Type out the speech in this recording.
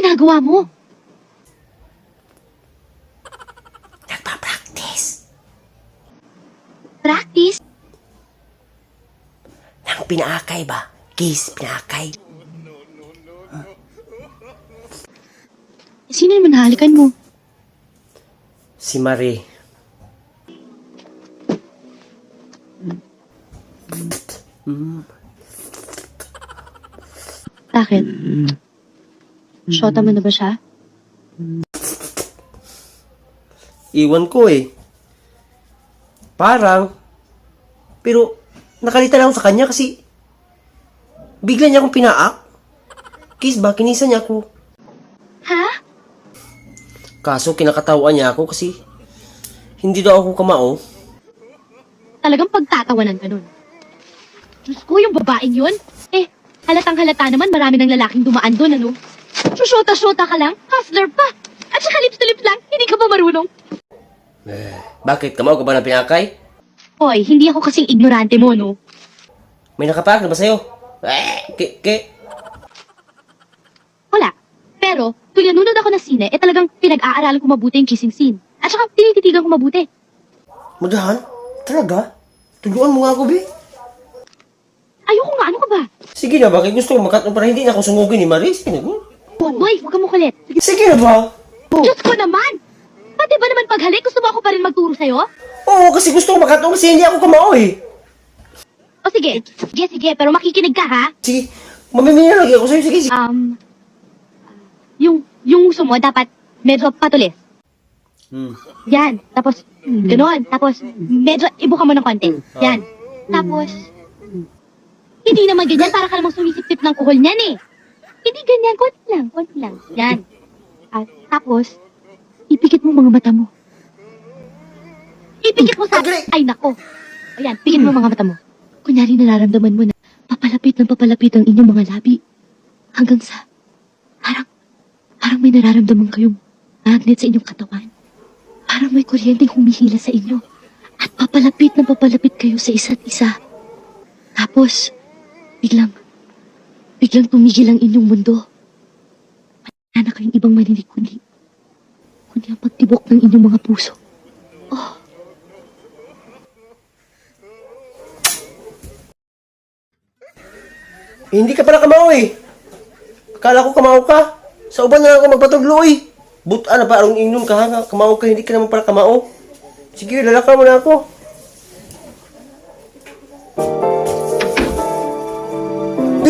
ginagawa mo? Nagpa-practice. Practice? Nang pinaakay ba? Kiss, pinaakay. Sino naman halikan mo? Si Marie. Bakit? Shota mo na ba siya? Iwan ko eh. Parang. Pero, nakalita lang ako sa kanya kasi bigla niya akong pinaak. Kiss ba? Kinisa niya ako. Ha? Kaso, kinakatawan niya ako kasi hindi daw ako kamao. Talagang pagtatawanan ka nun. Diyos ko, yung babaeng yun? Halatang halata naman marami ng lalaking dumaan doon, ano? Susyota-syota ka lang, hustler pa. At saka lips to lips lang, hindi ka pa marunong. Bakit? Kamao ka ba ng pinakay? Hoy, hindi ako kasing ignorante mo, no? May nakapaak na ba sa'yo? Wala. Pero, tuloy nunod ako ng sine, talagang pinag-aaralan ko mabuti yung kissing scene. At saka, tinititigan ko mabuti. Magahan? Talaga? Tuduan mo nga ako, be. Ayoko nga, ano ka ba? Sige na, bakit gusto ko makatong para hindi na ako sumugin ni Maris? Pinagun. Boy, huwag ka mo kulit. Sige na ba? Diyos ko naman! Pati ba naman paghalik, gusto mo ako pa rin magturo sa'yo? Oo, kasi gusto ko makatong kasi hindi ako kamao eh. O sige, sige, pero makikinig ka, ha? Sige, mamimina lagi ako sa'yo. Sige, sige. Yung uso mo dapat medyo patulis. Yan. Tapos, gano'n. Tapos, medyo ibuka mo ng konti. Yan. Tapos, hindi naman ganyan para ka namang sumisip-sip ng kuhol niyan eh. Hindi ganyan. Konti lang. Yan. At tapos, ipikit mo mga mata mo. Ipikit mo sa... Ay, nako. Ayan, pikit mo mga mata mo. Kunyari nararamdaman mo na papalapit ang inyong mga labi. Hanggang sa... Parang may nararamdaman kayong magnet sa inyong katawan. Parang may kuryenteng humihila sa inyo. At papalapit kayo sa isa't isa. Tapos, biglang tumigil ang inyong mundo. Wala na kayong ibang marinig kundi ang pagtibok ng inyong mga puso. Oh. Hindi ka pala kamao eh. Akala ko kamao ka. Sa uban na lang ako magpatuglo eh. Buta na parang inom ka ha. Kamao ka, hindi ka naman pala kamao. Sige, lalaka mo na ako.